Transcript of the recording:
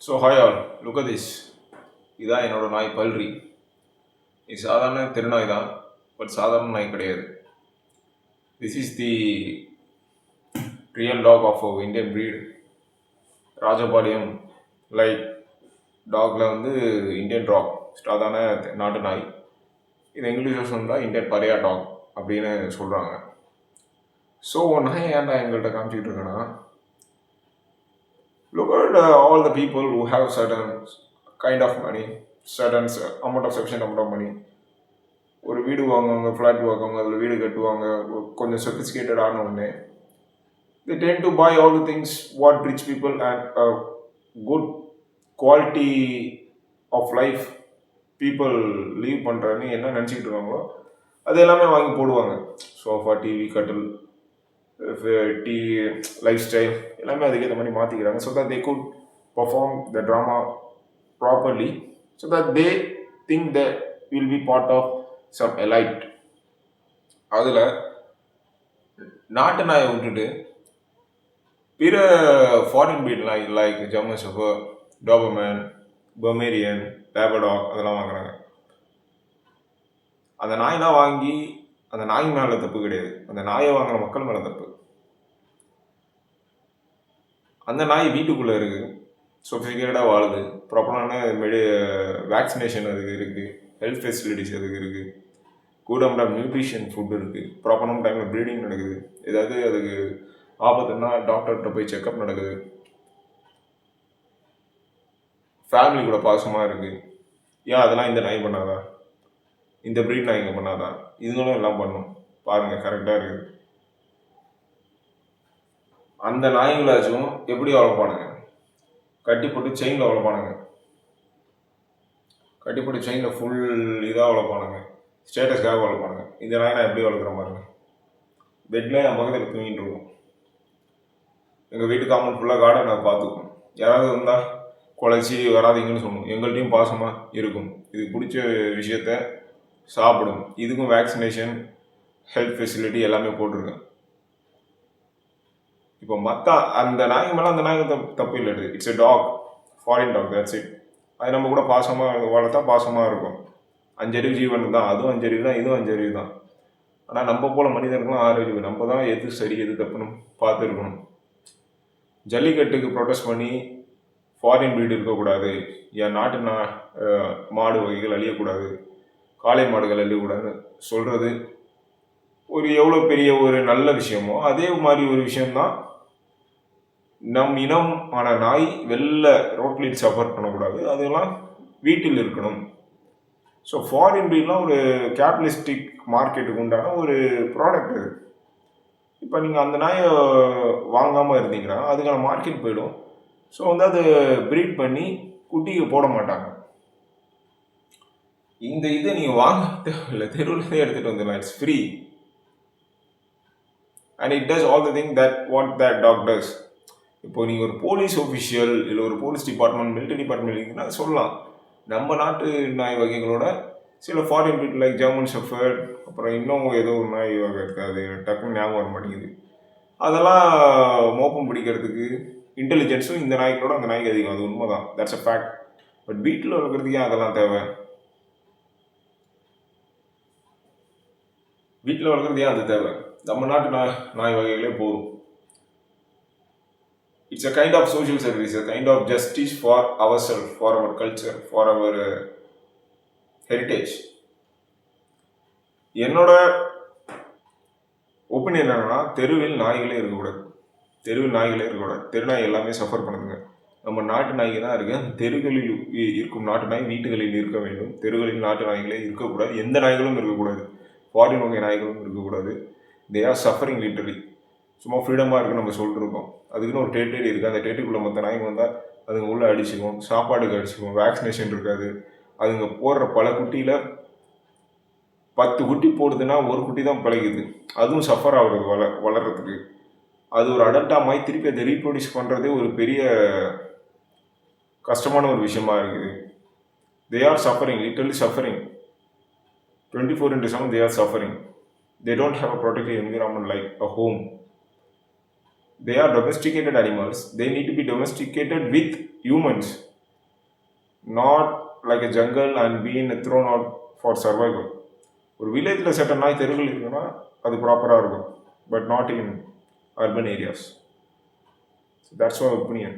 So hi all look at this. இதான் என்னோட நாய் பல்ரி. இது சாதாரண தெருநாய் தான், பட் சாதாரண நாய் கிடையாது. This is the real dog of Indian breed. Rajapalayam like டாகில் வந்து இந்தியன் டாக், சாதாரண நாட்டு நாய். இது இங்கிலீஷில் சொன்னால் இந்தியன் பரியா டாக் அப்படின்னு சொல்கிறாங்க. ஸோ நாய் ஏன்டா எங்கள்கிட்ட காமிச்சிக்கிட்டு இருக்கேன்னா, look at all the people who have certain kind of money, certain amount of sufficient amount of money. ஒரு வீடு வாங்குவாங்க, ஃப்ளாட் வாங்குவாங்க, அதில் வீடு கட்டுவாங்க, கொஞ்சம் சொஃபிஸ்டிகேட்டட் ஆன உடனே they tend to buy all the things what rich people and a good quality of life people live பண்ணுறன்னு என்ன நினச்சிக்கிட்டு இருக்காங்களோ அது எல்லாமே வாங்கி போடுவாங்க. சோஃபா, டிவி, கட்டில், டீ, லைஃப் ஸ்டைல் எல்லாமே அதுக்கேற்ற மாதிரி மாற்றிக்கிறாங்க. So that they could perform the drama properly, so that they think the will be part of some elite. அதில் நாட்டு நாயை விட்டுட்டு பிற ஃபாரின் பீட் நாய் like German shepherd, Doberman, Pomeranian, labrador அதெல்லாம் வாங்குறாங்க. அந்த நாயெலாம் வாங்கி அந்த நாய் மேலே தப்பு கிடையாது, அந்த நாயை வாங்குற மக்கள் மேலே தப்பு. அந்த நாய் வீட்டுக்குள்ளே இருக்குது, சொஃபிஸ்டிகேட்டடாக வாழுது, ப்ராப்பரான வேக்சினேஷன் அதுக்கு இருக்குது, ஹெல்த் ஃபெசிலிட்டிஸ் அதுக்கு இருக்குது, good amount of nutrition food இருக்குது, ப்ராப்பரான டைமில் ப்ரீடிங் நடக்குது, ஏதாவது அதுக்கு ஆபத்துன்னா டாக்டர்கிட்ட போய் செக்அப் நடக்குது, ஃபேமிலி கூட பாசமாக இருக்குது. ஏன் அதெல்லாம் இந்த நாய் பண்ணாதா? இந்த ப்ரீட் நாய்ங்க பண்ணாதா? இதுங்களும் எல்லாம் பண்ணும். பாருங்கள், கரெக்டாக இருக்குது. அந்த நாய்களாச்சும் எப்படி வளர்ப்பானுங்க? கட்டி போட்டு செயினில் வளர்ப்பானுங்க, கட்டி போட்டு செயினில் ஃபுல் இதாக வளர்ப்பானுங்க, ஸ்டேட்டஸ்க்காக வளர்ப்பானுங்க. இந்த நாய் நான் எப்படி வளர்க்குற பாருங்க. பெட்டில் என் பக்கத்தில் தூங்கிட்டு இருக்கும். எங்கள் வீட்டு காம்பவுண்ட் ஃபுல்லாக கார்டன் நான் பார்த்துக்குவோம். யாராவது வந்தால் குலைச்சி வராதிங்கன்னு சொல்லணும். எங்கள்கிட்டையும் பாசமாக இருக்கும். இது பிடிச்ச விஷயத்த சாப்பிடும். இதுக்கும் வேக்சினேஷன், ஹெல்த் ஃபெசிலிட்டி எல்லாமே போட்டிருக்கேன். இப்போ மற்ற அந்த நாய்க்கு மேலே அந்த நாய்க்கு தப்பு இல்லை. It's a dog, foreign dog, that's it. அது நம்ம கூட பாசமாக வளர்த்தா பாசமாக இருக்கும். 5 அறிவு ஜீவன் தான், அதுவும் 5 அறிவு தான், இதுவும் 5 அறிவு தான். ஆனால் நம்ம போல் மனிதர்களும் 6 அறிவு. நம்ம தான் எது சரி எது தப்புன்னு பார்த்துருக்கணும். ஜல்லிக்கட்டுக்கு ப்ரொடெஸ்ட் பண்ணி ஃபாரின் ப்ரீடு இருக்கக்கூடாது, என் நாட்டு மாடு வகைகள் அழியக்கூடாது, காளை மாடுகள் அழியக்கூடாதுன்னு சொல்கிறது ஒரு எவ்வளோ பெரிய ஒரு நல்ல விஷயமோ அதே மாதிரி ஒரு விஷயம்தான் நம் இனம் ஆன நாய் வெளில ரோட்லில் சஃபர் பண்ணக்கூடாது, அதெல்லாம் வீட்டில் இருக்கணும். ஸோ ஃபாரின் ப்ரீட்லாம் ஒரு கேபிட்டலிஸ்டிக் மார்க்கெட்டுக்கு உண்டான ஒரு ப்ராடக்ட் அது. இப்போ நீங்கள் அந்த நாயை வாங்காமல் இருந்தீங்கன்னா அதுக்கான மார்க்கெட் போயிடும். ஸோ வந்து அது ப்ரீட் பண்ணி குட்டிக்கு போட மாட்டாங்க. இந்த இதை நீங்கள் வாங்க தேவையில்லை, தெருவிலே எடுத்துகிட்டு வந்துடலாம். It's free and it does all the thing that what that dog does. இப்போ நீங்கள் ஒரு போலீஸ் ஆஃபீஷியல் இல்லை ஒரு போலீஸ் டிபார்ட்மெண்ட், மிலிட்டரி டிபார்ட்மெண்ட் இருக்குன்னா சொல்லலாம். நம்ம நாட்டு நாய் வகைகளோட சில foreign breed like German shepherd, அப்புறம் இன்னும் ஏதோ ஒரு நாய் வகை இருக்காது, டக்குன்னு ஞாபகம் வர மாட்டேங்குது. அதெல்லாம் மோப்பம் பிடிக்கிறதுக்கு இன்டெலிஜென்ஸும் இந்த நாய்களோட அந்த நாய்க்கு அதிகம், அது உண்மை தான், தட்ஸ் அ ஃபேக்ட். பட் வீட்டில் வளர்க்குறதுக்கு ஏன் அதெல்லாம் தேவை? வீட்டில் வளர்க்குறது ஏன் அது தேவை? நம்ம நாட்டு நாய் வகைகளே போதும். It's a kind of social service, a kind of justice for our self, for our culture, for our heritage. என்னோட ஒப்பீனியன் என்னன்னா, தெருவில் நாய்களே இருக்கக்கூடாது, தெருவில் நாய்களே இருக்கக்கூடாது. தெருநாய் எல்லாமே சஃபர் பண்ணுதுங்க. நம்ம நாட்டு நாய்க்கு தான் இருக்குது. அந்த தெருகளில் இருக்கும் நாட்டு நாய் வீட்டுகளில் இருக்க வேண்டும். தெருகளில் நாட்டு நாய்களே இருக்கக்கூடாது. எந்த நாய்களும் இருக்கக்கூடாது, ஃபாரின் வகை நாய்களும் இருக்கக்கூடாது. They are suffering literally. சும்மா ஃப்ரீடமாக இருக்குன்னு நம்ம சொல்லிட்டுருக்கோம். அதுக்குன்னு ஒரு டெரிட்டரி இருக்குது. அந்த டெரிட்டரிக்குள்ளே மற்ற நாய்க்கு வந்தால் அதுங்க உள்ளே அடிச்சுக்கும், சாப்பாடுக்கு அடிச்சுக்கும், வேக்சினேஷன் இருக்காது. அதுங்க போடுற பல குட்டியில் 10 குட்டி போடுதுன்னா ஒரு குட்டி தான் பிழைக்குது, அதுவும் சஃபர் ஆகுறது வளர்கிறதுக்கு. அது ஒரு அடல்ட்டாக மாதிரி திருப்பி அதை ரீப்ரொடியூஸ் பண்ணுறதே ஒரு பெரிய கஷ்டமான ஒரு விஷயமா இருக்குது. They are suffering, literally suffering. 24/7 they are suffering. They don't have a protected environment like a home. They are domesticated animals. They need to be domesticated with humans. Not like a jungle and been thrown out for survival. ஒரு வில்லேஜில் செட்ட நாய் தெருவில் இருக்குன்னா அது ப்ராப்பராக இருக்கும், but not in urban areas. That's my opinion.